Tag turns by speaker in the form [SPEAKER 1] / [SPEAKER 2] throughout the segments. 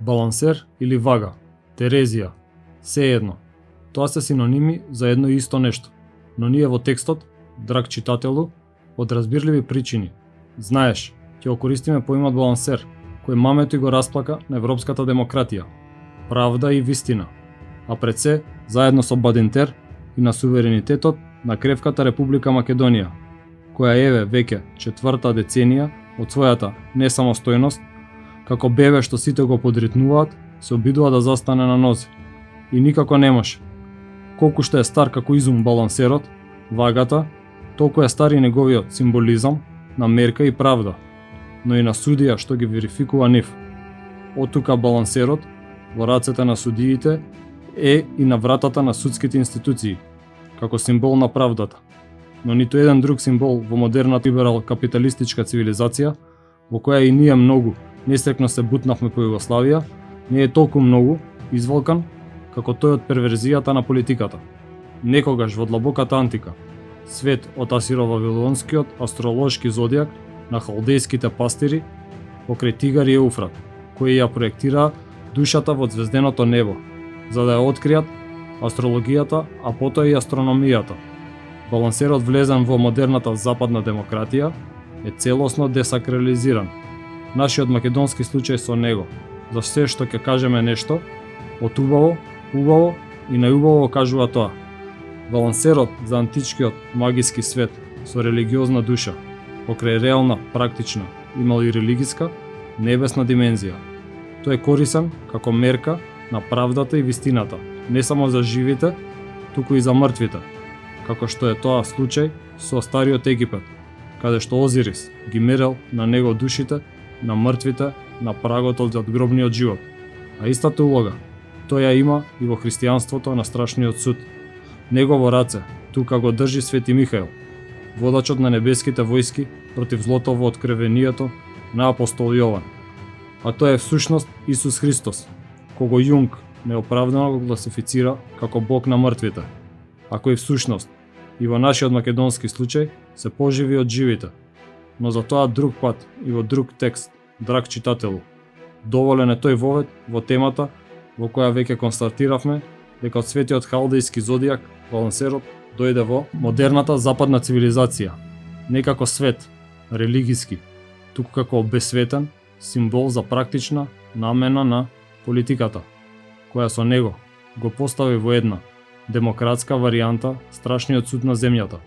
[SPEAKER 1] балансер или вага, терезија, се едно. Тоа се синоними за едно и исто нешто. Но ние во текстот, драг читателу, од разбирливи причини, знаеш, ќе го користиме поимот балансер, кој мамето и го расплака на европската демократија, правда и вистина, а пред се, заедно со Бадинтер и на суверенитетот на кревката Република Македонија, која еве веќе 4-та деценија од својата несамостојност, како бебе што сите го подритнуваат, се обидува да застане на нозе. И никако не може. Колку што е стар како изум балансерот, вагата, толку е стар и неговиот символизам на мерка и правда, но и на судија што ги верификува нив. Оттука балансерот во рацете на судиите е и на вратата на судските институции, како символ на правдата. Но ниту еден друг символ во модерната либерал капиталистичка цивилизација, во која и ние многу несрекно се бутнавме по Југославија, не е толку многу изволкан како тој од перверзијата на политиката. Некогаш во длабоката антика, свет од асиро-вавилонскиот астролошки зодијак на халдејските пастири покрај Тигар и Еуфрат, кои ја проектираа душата во звезденото небо, за да ја откријат астрологијата, а потоа и астрономијата. Балансерот влезен во модерната западна демократија е целосно десакрализиран. Нашиот македонски случај со него, за се што ќе кажеме нешто, од убаво, убаво и најубаво кажува тоа. Балансерот за античкиот магиски свет со религиозна душа, покрај реална, практична и малорелигиска, небесна димензија. Тој е корисен како мерка на правдата и вистината, не само за живите, туку и за мртвите, како што е тоа случај со стариот Египет, каде што Озирис ги мерел на него душите на мртвите на прагот од гробниот живот. А истата улога тој ја има и во христијанството на страшниот суд. Негово раце тука го држи Свети Михаил, водачот на небеските војски против злото во откровението на апостол Јован. А тој е всушност Исус Христос, кого Јунг неоправдано го класифицира како Бог на мртвите, а кој всушност и во нашиот македонски случај се поживи од живите. Но за тоа друг пат и во друг текст, драг читателу. Доволен е тој вовед во темата во која веќе констатиравме дека од светиот халдејски зодијак балансерот дојде во модерната западна цивилизација, не како свет, религиски, туку како обесветен символ за практична намена на политиката, која со него го постави во една демократска варијанта страшниот суд на земјата,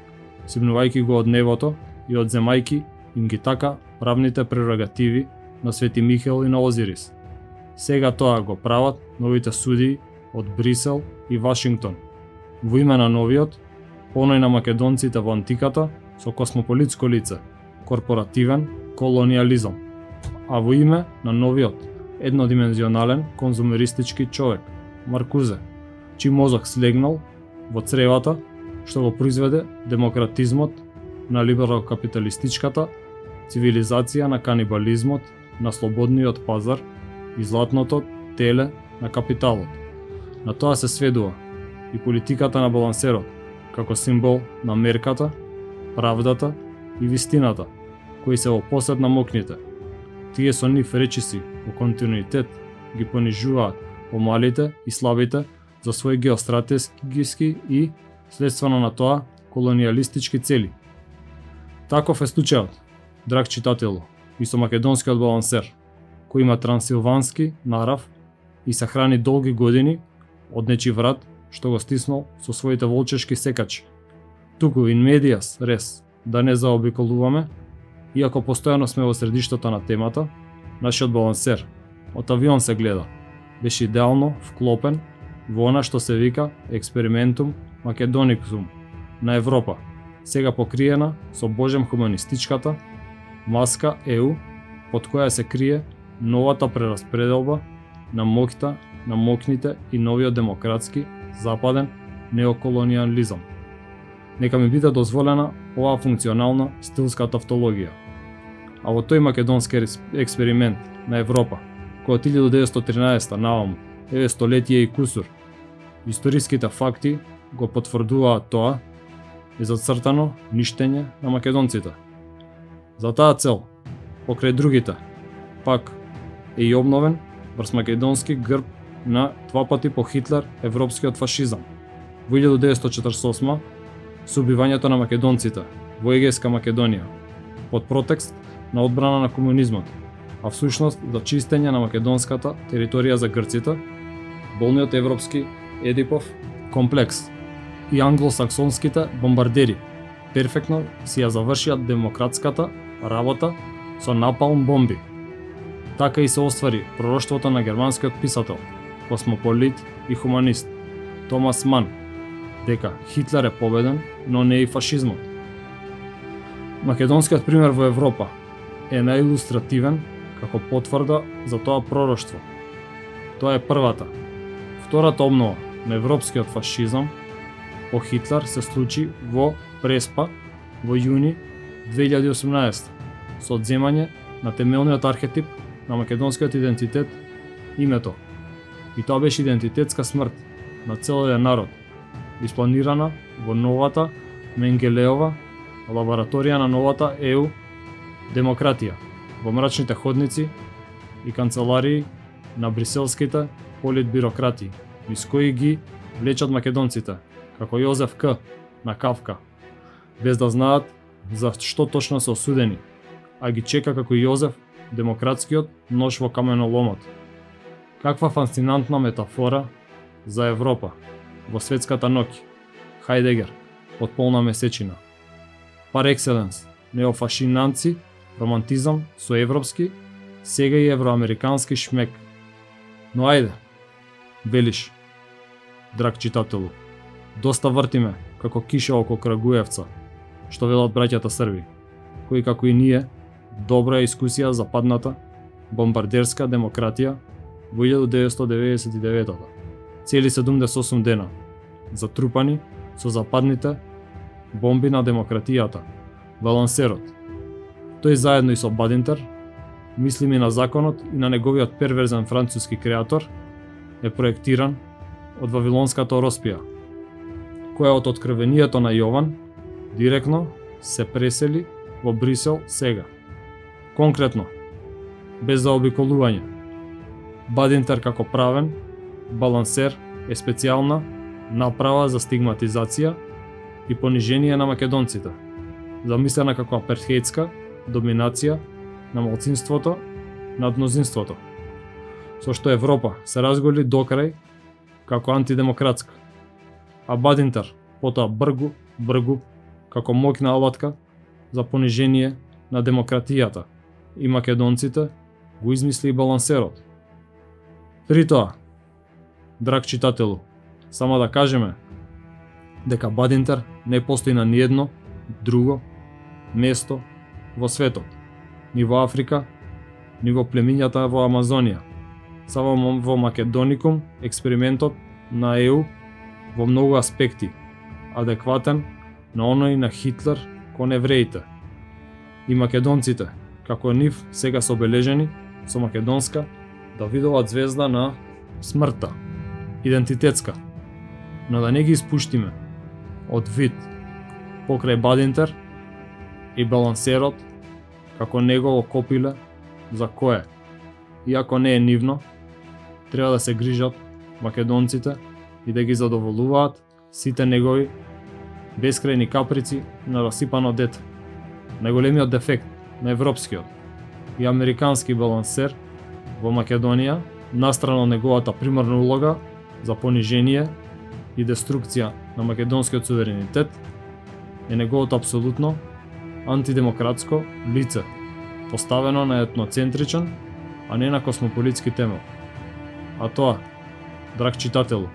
[SPEAKER 1] симнувајќи го од небото и одземајќи им ги така правните прерогативи на Свети Михаил и на Озирис. Сега тоа го прават новите судии од Брисел и Вашингтон, во име на новиот, поној на македонците во антиката со космополитско лице, корпоративен колониализам, а во име на новиот, еднодимензионален конзумеристички човек, Маркузе, чиј мозок слегнал во цревата што го произведе демократизмот на либерал-капиталистичката цивилизација на канибализмот на слободниот пазар и златното теле на капиталот. На тоа се сведува и политиката на балансерот, како символ на мерката, правдата и вистината, кои се во посед на мокните. Тие со нив речиси во континуитет ги понижуваат помалите и слабите за своји геостратешки и, следствено на тоа, колониалистички цели. Таков е случајот, драг читателу, и со македонскиот балансер, кој има трансилвански нарав и се храни долги години од нечи врат што го стиснал со своите волчешки секачи. Туку in medias res, да не заобиколуваме, иако постојано сме во средиштето на темата, нашиот балансер, од авион се гледа, беше идеално вклопен во она што се вика експериментум Македониксум на Европа, сега покриена со божем хуманистичката маска ЕУ, под која се крие новата прераспределба на моќта на мокните и новиот демократски западен неоколониализам. Нека ми биде дозволена оваа функционална стилска тавтологија. А во тој македонски експеримент на Европа, кој од 1913 наваму, еве столетие и кусур, историските факти го потврдуваат тоа, е зацртано ништење на македонците. За таа цел, покрај другите, пак е и обновен врз македонски грб на два пати по Хитлер европскиот фашизам. Во 1948 со убивањето на македонците во Егејска Македонија, под протекст на одбрана на комунизмот, а всушност за чистење на македонската територија за грците, болниот европски Едипов комплекс и англосаксонските бомбардери перфектно си ја завршија демократската работа со напалм бомби. Така и се оствари пророштвото на германскиот писател, космополит и хуманист Томас Ман, дека Хитлер е победен, но не и фашизмот. Македонскиот пример во Европа е наилустративен како потврда за тоа пророштво. Тоа е првата. Втората обнова на европскиот фашизам по Хитлер се случи во Преспа во јуни 2018 со одземање на темелниот архетип на македонскиот идентитет, името. И тоа беше идентитетска смрт на целиот народ, испланирана во новата Менгелеова лабораторија на новата ЕУ демократија, во мрачните ходници и канцеларии на бриселските политбирократи, низ кои ги влечат македонците, како Јозеф К. на Кавка, без да знаат за што точно се осудени, а ги чека како Јозеф демократскиот нож во каменоломот. Каква фасцинантна метафора за Европа во светската ноќ. Хајдегер, од полна месечина. Пар екселенс, неофашинанци, романтизам со европски, сега и евроамерикански шмек. Но ајде, велиш, драг читателу, доста вртиме како киша околу Крагуевца, што велат браќата Срби, кои како и ние, добра искусија за падната бомбардерска демократија во 1999 цели 78 дена, затрупани со западните бомби на демократијата, балансерот. Тој заедно и со Бадинтер, мислими на законот и на неговиот перверзен француски креатор, е проектиран од Вавилонската Ороспија, која од откровението на Јован директно се пресели во Брисел сега. Конкретно, без заобиколување, Бадинтер како правен балансер е специјална направа за стигматизација и понижение на македонците, замислена како аперхејдска доминација на малцинството над мнозинството, со што Европа се разголи докрај како антидемократска, а Бадинтер потоа бргу како моќна алатка за понижение на демократијата и македонците го измисли и балансерот. При тоа, драг читателу, само да кажеме дека Бадинтер не постои на ниедно друго место во светот, ни во Африка, ни во племињата во Амазонија, само во Македоникум експериментот на ЕУ во многу аспекти, адекватен на оној на Хитлер кон евреите. И македонците, како нив сега се обележени со македонска Давидова звезда на смртта, идентитетска, но да не ги испуштиме од вид покрај Бадинтер и балансерот како негово копиле за кое, иако не е нивно, треба да се грижат македонците и да ги задоволуваат сите негови бескрајни каприци на расипано дете. Најголемиот дефект на европскиот и американски балансер во Македонија, настрана неговата примарна улога за понижение и деструкција на македонскиот суверенитет, е неговото апсолутно антидемократско лице, поставено на етноцентричен, а не на космополитски темел. А тоа, драг читателу,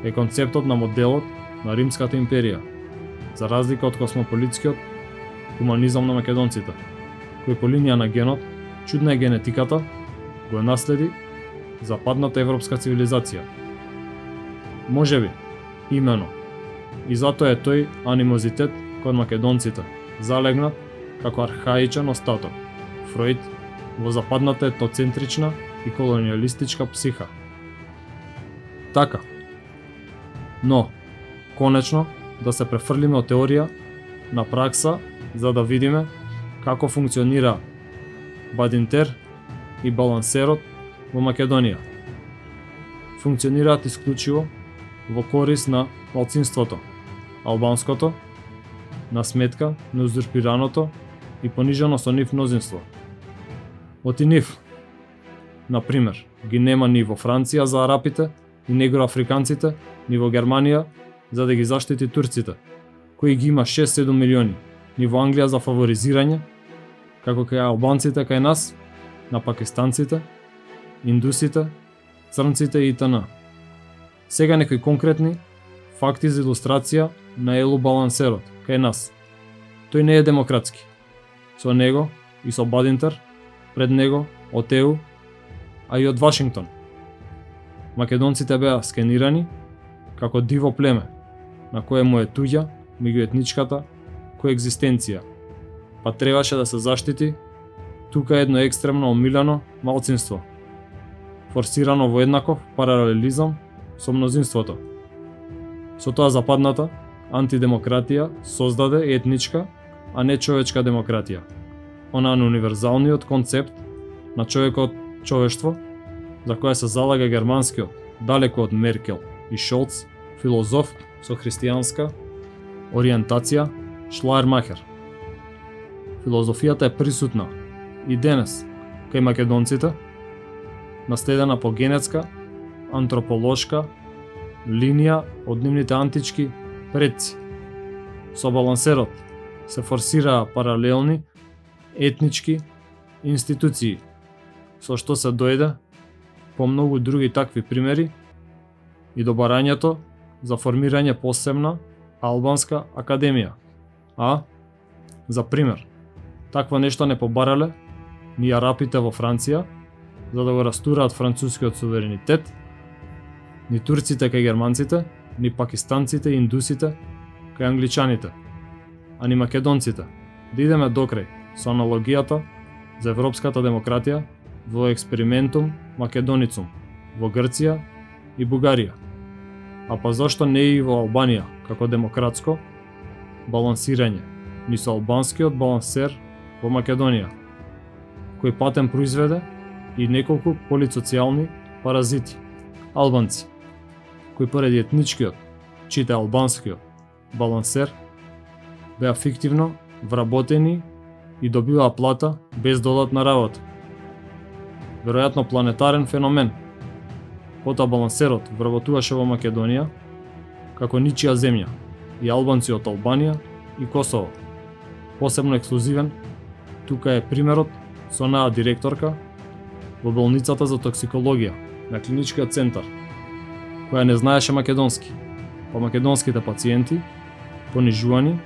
[SPEAKER 1] е концептот на моделот на Римската империја, за разлика од космополитскиот хуманизам на македонците, кој по линија на генот, чудна е генетиката, го е наследи западната европска цивилизација. Можеби, имено, и затоа е тој анимозитет кон македонците залегнат како архаичен остаток, Фроид, во западната етноцентрична и колониалистичка психа. Така. Но, конечно, да се префрлиме од теорија на пракса, за да видиме како функционира Бадинтер и балансерот во Македонија. Функционираат исклучиво во корис на малцинството, албанското, на сметка на узурпираното и понижено со нив мнозинство. Оти нив, например, ги нема ни во Франција за арапите и негроафриканците, ни во Германија за да ги заштити турците, кои ги има 6-7 милиони, ни во Англија за фаворизирање, како кај албанците кај нас, на пакистанците, индусите, црнците и т.н. Сега некои конкретни факти за илустрација на Елу балансерот кај нас. Тој не е демократски. Со него и со Бадинтер, пред него од ЕУ, а и од Вашингтон. Македонците беа скенирани како диво племе, на кое му е туѓа меѓуетничката коегзистенција, па требаше да се заштити тука едно екстремно омилено малцинство, форсирано во еднаков паралелизам со мнозинството. Со тоа западната антидемократија создаде етничка, а не човечка демократија. Она на универзалниот концепт на човекот човештво, за која се залага германскиот, далеко од Меркел и Шолц, филозоф со христијанска ориентација Шлаермахер. Филозофијата е присутна и денес кај македонците, наследена по генетска, антрополошка линија од нивните антички предци. Со балансерот се форсираа паралелни етнички институции, со што се дојде по многу други такви примери и до барањето за формирање посебна албанска академија. А, за пример, такво нешто не побарале ни арапите во Франција, за да го растураат францускиот суверенитет, ни турците кај германците, ни пакистанците и индусите кај англичаните, а ни македонците. Да идеме докрај со аналогијата за европската демократија во експериментум Македоницум во Грција и Бугарија. А па зашто не и во Албанија како демократско балансирање, ни со албанскиот балансер во Македонија, кој патен произведе и неколку полисоцијални паразити, албанци, кои поради етничкиот, чите албанскиот балансер, беа фиктивно вработени и добиваа плата без додатна работа. Веројатно планетарен феномен. Потоа балансерот вработуваше во Македонија како ничија земја и албанци од Албанија и Косово. Посебно ексклузивен тука е примерот со онаа директорка во болницата за токсикологија на клиничкиот центар, која не знаеше македонски, па македонските пациенти, понижувани,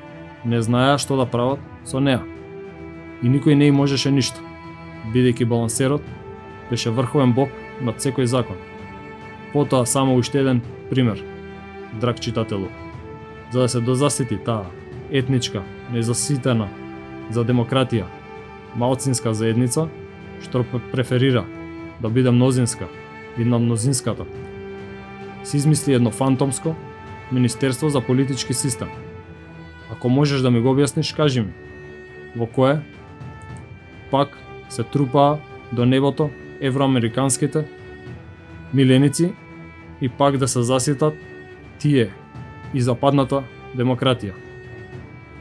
[SPEAKER 1] не знаеа што да прават со неа. И никој не им можеше ништо, бидејќи балансерот беше врховен бог над секој закон. Потоа само уште еден пример, драг читателу. За да се дозасити таа етничка, незаситена за демократија, малцинска заедница, што преферира да биде мнозинска и над мнозинската, се измисли едно фантомско Министерство за политички систем. Ако можеш да ми го објасниш, кажи ми, во кое пак се трупаа до небото евроамериканските миленици и пак да се заситат тие и западната демократија.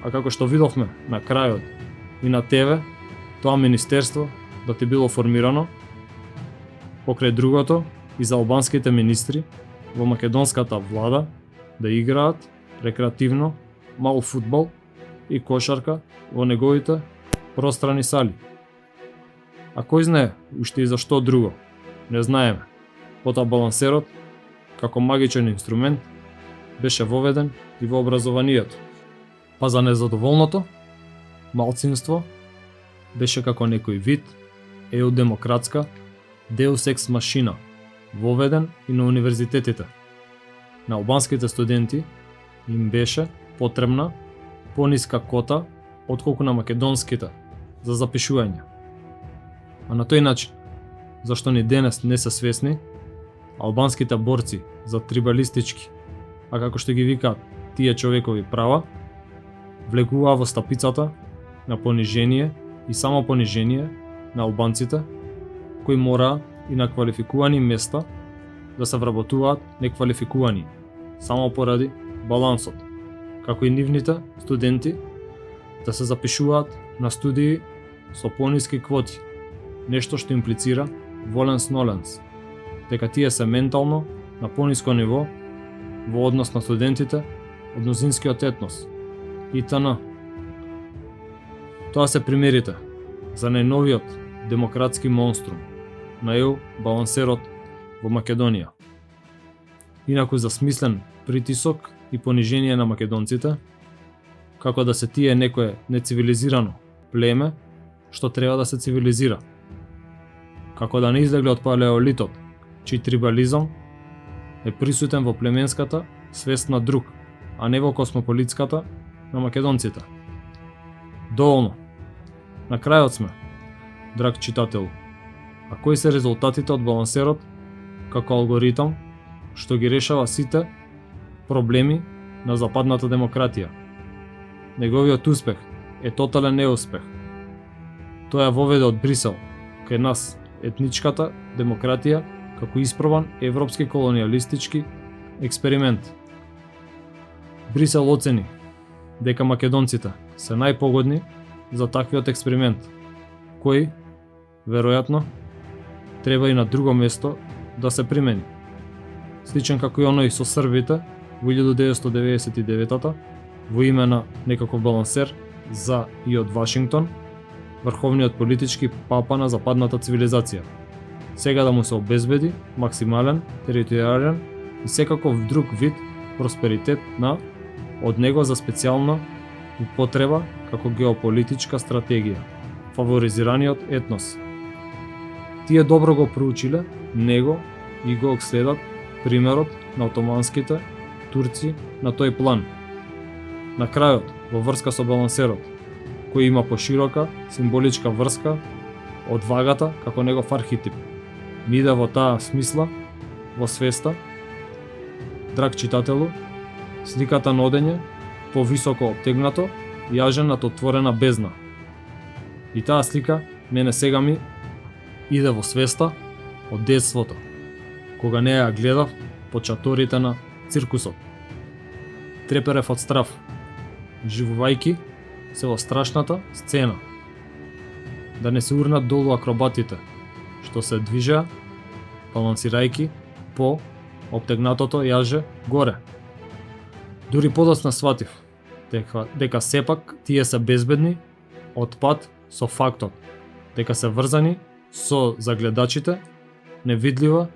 [SPEAKER 1] А како што видовме на крајот и на ТВ, тоа министерство да ти било формирано покрај другото и за албанските министри во македонската влада да играат рекреативно мал фудбал и кошарка во неговите пространи сали. А кој знае уште и за што друго? Не знаеме. Потоа балансерот, како магичен инструмент, беше воведен и во образованието. Па за незадоволното, малцинство беше како некој вид еудемократска Deus ex machina, воведен и на универзитетите. На албанските студенти им беше потребна пониска кота отколку на македонските за запишување. А на тој начин, зашто ни денес не се свесни, албанските борци за трибалистички, а како што ги викаат тие човекови права, влегуваа во стапицата на понижение и само понижение на албанците, кои мораа и на квалификувани места да се вработуваат неквалификувани, само поради балансот, како и нивните студенти да се запишуваат на студии со пониски квоти, нешто што имплицира воленс-ноленс, дека тие се ментално на пониско ниво во однос на студентите од мнозинскиот етнос, итн. Тоа се примерите за најновиот демократски монструм на ЕУ балансерот во Македонија. Инаку за смислен притисок и понижение на македонците, како да се тие некое нецивилизирано племе што треба да се цивилизира. Како да не излегле од палеолитот, чиј трибализам е присутен во племенската свест на друг, а не во космополитската на македонците. Доволно. На крајот сме, драг читател. А кои се резултатите од балансерот како алгоритам што ги решава сите проблеми на западната демократија? Неговиот успех е тотален неуспех. Тоа ја воведе од Брисел кај нас етничката демократија како испробан европски колонијалистички експеримент. Брисел оцени дека македонците се најпогодни за таквиот експеримент, кој, веројатно, треба и на друго место да се примени. Сличен како и оној со србите во 1999-та, во име на некаков балансер за и од Вашингтон, врховниот политички папа на западната цивилизација. Сега да му се обезбеди максимален, територијален и секаков друг вид просперитет на од него за специјална употреба како геополитичка стратегија, фаворизираниот етнос. Тие добро го проучиле него и го следат примерот на отоманските турци на тој план. На крајот, во врска со балансерот, кој има поширока символичка врска од вагата како негов архетип, ми иде во таа смисла, во свеста, драг читателу, сликата на одење, повисоко обтегнато, јаже над отворена бездна. И таа слика мене сега ми иде во свеста од детството, кога не ја гледав по чаторите на циркусот. Треперев од страв, живувајки се во страшната сцена. Да не се урнат долу акробатите, што се движеа, балансирајки по обтегнатото јаже горе. Дури подоцна сватив дека сепак тие се безбедни од пат со фактот дека се врзани со загледачите невидлива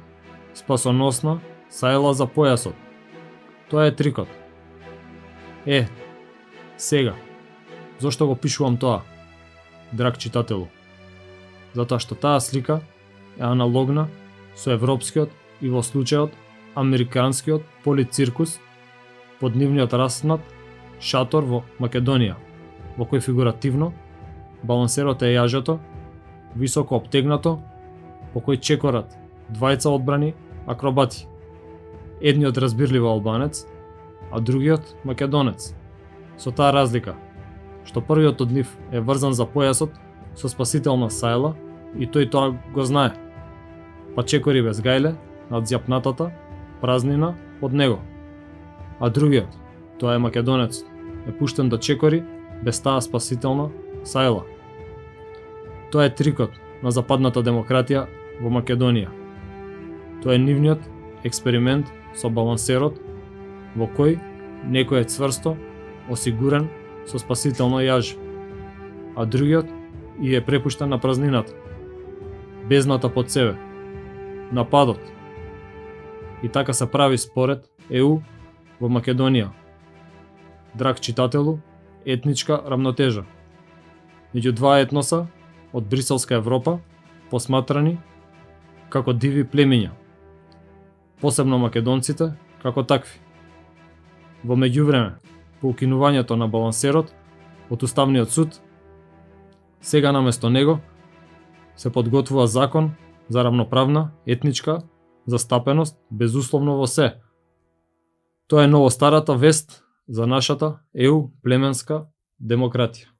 [SPEAKER 1] спасоносна сајла за појасот. Тоа е трикот. Сега, зошто го пишувам тоа, драг читателу? Затоа што таа слика е аналогна со европскиот и во случајот американскиот полициркус под нивниот раснат шатор во Македонија, во кој фигуративно балансерот е јажето, високо обтегнато, по кој чекорат двајца одбрани акробати. Едниот разбирливо албанец, а другиот македонец. Со таа разлика, што првиот од нив е врзан за појасот со спасителна сајла и тој тоа го знае, па чекори без гајле над зјапнатата празнина од него. А другиот, тоа е македонец, е пуштен да чекори без таа спасителна сајла. Тоа е трикот на западната демократија во Македонија. Тоа е нивниот експеримент со балансерот, во кој некој е цврсто осигурен со спасително јаже, а другиот и е препуштен на празнината, бездната под себе, нападот. И така се прави според ЕУ во Македонија. Драг читателу, етничка рамнотежа меѓу два етноса од Бриселска Европа, посматрани како диви племиња, посебно македонците како такви. Во меѓувреме, по укинувањето на балансерот од Уставниот суд, сега наместо него се подготвува закон за рамноправна етничка застапеност безусловно во се. Тоа е ново старата вест за нашата ЕУ племенска демократија.